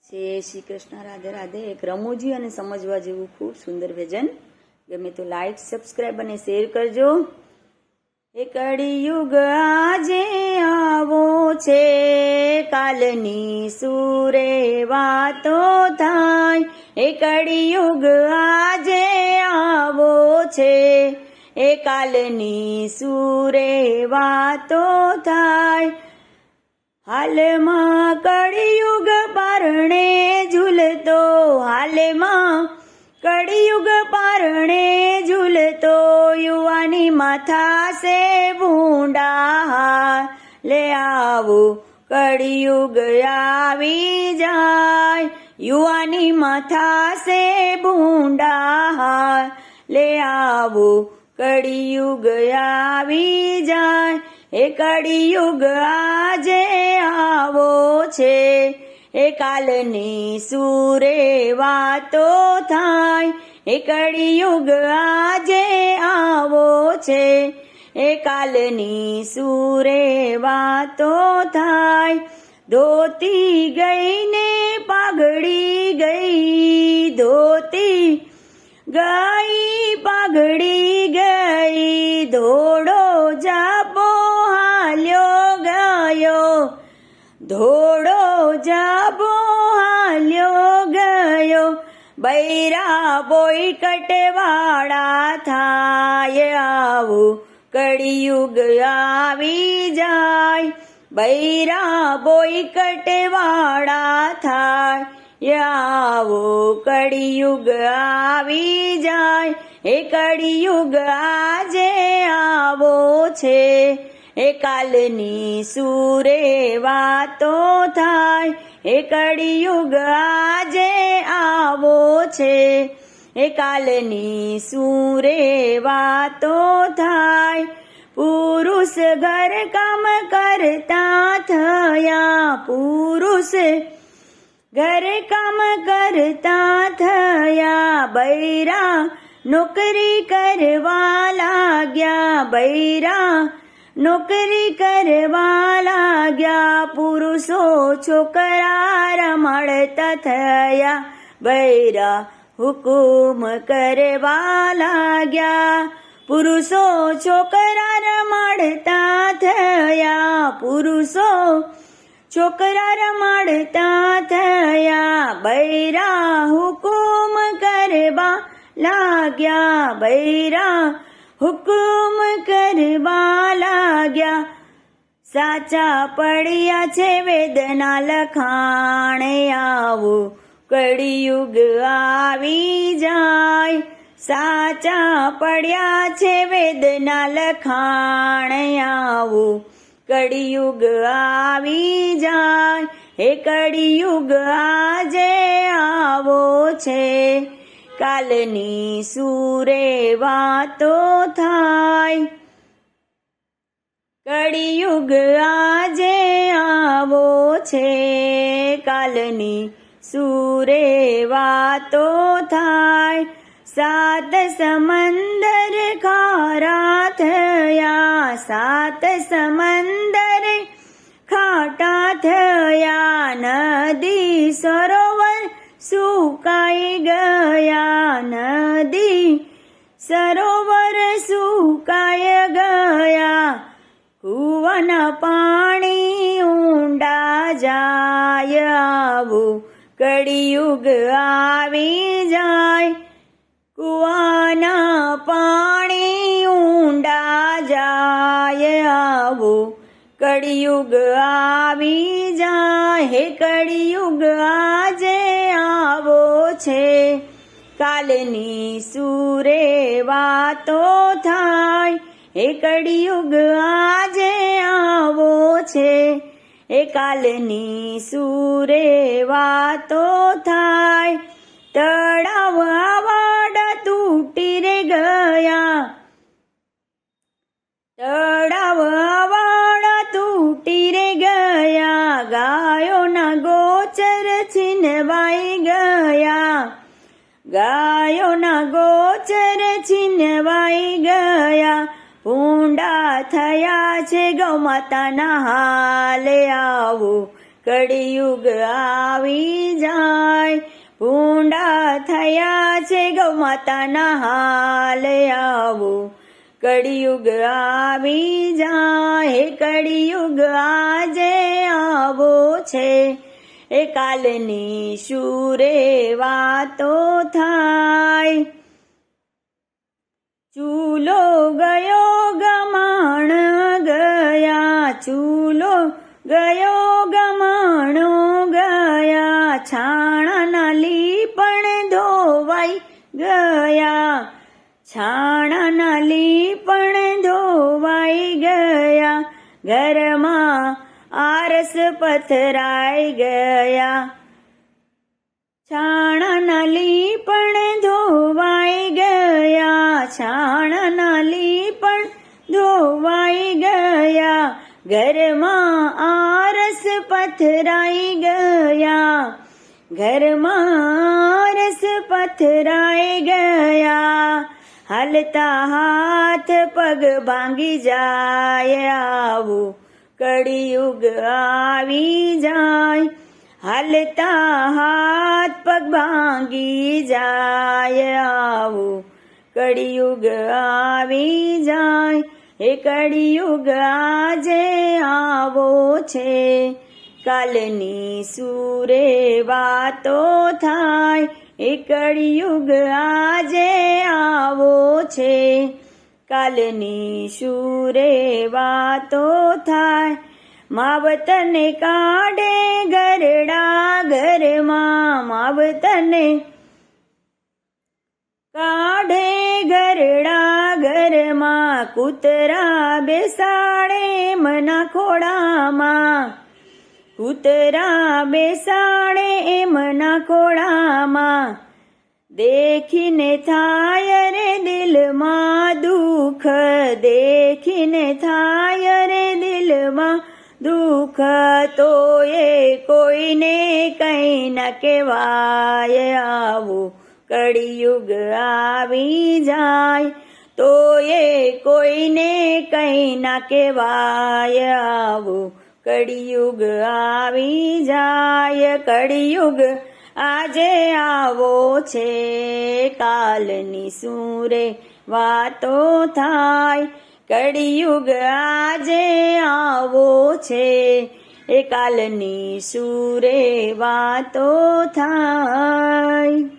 જય શ્રી કૃષ્ણ, રાધે રાધે. એક રમૂજી અને સમજવા જેવું ખૂબ સુંદર ભજન. ગમે તો લાઈક, સબસ્ક્રાઈબ અને શેર કરજો. એ કળિયુગ આજે આવો છે, કાલની સુરે વાતો થાય. એ કળિયુગ આજે આવો છે, એ કાલની સુરે વાતો થાય. હાલમાં કળિયુગ પારણે ઝૂલતો, હાલમાં કળિયુગ પારણે ઝૂલતો, યુવાની માથા સે ભૂંડા. લે આવો કળિયુગ આવી જાય, યુવાની માથા સે ભૂંડા. લે આવો કળિયુગ આવી જાય. એ કળિયુગ આજે આવો છે, એ કાલની સુરે વાતો થાય. એ કળિયુગ આજે આવો છે, એ કાલની સુરે વાતો થાય. ધોતી ગઈ ને પાઘડી ગઈ, ધોતી ગઈ પાઘડી ગઈ, ધોળો જાબો હાલ્યો ગયો, ધોળો જાબો હાલ્યો ગયો. બૈરા બોયકટ વાળા થાય, આવું કળિયુગ આવી જાય. બૈરા બોયકટ વાળા થાય, આવો કળિયુગ આવી જાય. એ કળિયુગ આજે આવો છે, એ કાલની સુરે વાતો થાય. એ કળિયુગ આજે આવો છે, એ કાલની સુરે વાતો થાય. પુરુષ ઘર કામ કરતા થયા, પુરુષ ઘર કામ કરતા થયા. બૈરા નોકરી કરવા લાગ્યા, બૈરા નોકરી કરવા લાગ્યા. પુરુષો છોકરા રમાડતા થયા, બૈરા હુકુમ કરવા લાગ્યા. પુરુષો છોકરા રમાડતા થયા, પુરુષો છોકરા રમાડતા થયા. બૈરા હુકુમ કરવા લાગ્યા, બૈરા હુકુમ કરવા લાગ્યા. સાચા પડ્યા છે વેદના લખાણ, આવું કળિયુગ આવી જાય. સાચા પડ્યા છે વેદના લખાણ, આવું કળિયુગ આવી જાય. એ કળિયુગ આજે આવો છે, કાલની સુરે વાતો થાય. કળિયુગ આજે આવો છે, કાલની સુરે વાતો થાય. સાત સમંદર ખારા થયા, સાત સમંદર ખાટા થયા. નદી સરોવર સુકાઈ ગયા, નદી સરોવર સુકાઈ ગયા. કૂવાના પાણી ઊંડા જાય, આવું કળિયુગ આવી જાય. કૂવાના પાણી ઊંડા જાય, આવું કળિયુગ આવી જાય. હે કળિયુગ આજે આવો છે, કાલની સુરે વાતો થાય. હે કળિયુગ આજે આવો છે, એ કાલની સુરે વાતો થાય. તળાવ વાડા તૂટી રે ગયા, તળાવ વાડા તૂટી રે ગયા. ગાયોના ગોચર છીનવાઈ ગયા, ગાયોના ગોચર છીનવાઈ ગયા. ભૂંડા થયા છે ગૌ માતાના હાલે, આવું કળિયુગ આવી જાય. થયા છે ગૌ માતાના હાલ આવો કળિયુગ આવી જાય હે કળિયુગ આજે આવો છે એ કાલની શુરે વાતો થાય ચૂલો ગયો ગમાણ ગયા ચૂલો ગયો ગમાણો ગયા છાણાના લીપણ ધોવાઈ ગયા છાણાના લીપણ ધોવાઈ ગયા ઘરમાં આરસ પથરાઈ ગયા છાણાના લીપણ ધોવાઈ ગયા છાણાના લીપણ ધોવાઈ ગયા ઘરમાં આરસ પથરાઈ ગયા ઘરમાં આરસ પથરાઈ ગયા હાલતા હાથ પગ ભાંગી જાય આવું કળિયુગ આવી જાય હાલતા હાથ પગ ભાંગી જાય આવું કળિયુગ આવી જાય એ કળિયુગ આજે આવો છે કાલની સુરે વાતો થાય એ કળિયુગ આજે આવો છે કાલની સુરે વાતો થાય માવતરને કાઢે ગરડા ઘરમાં માવતરને કાઢે ગરડા ઘરમાં કૂતરા બેસાડે મના ખોડામાં કૂતરા બેસાડે એમના ખોડામાં દેખીને થાય રે દિલમાં દુઃખ દેખીને થાય રે દિલમાં દુઃખ તો એ કોઈને કઈ ન કહેવાય આવું કળિયુગ આવી જાય તો એ કોઈને કઈ ન કહેવાય આવું કળિયુગ આવી જાય કળિયુગ આજે આવો છે કાલની સુરે વાતો થાય કળિયુગ આજે આવો છે એ કાલની સુરે વાતો થાય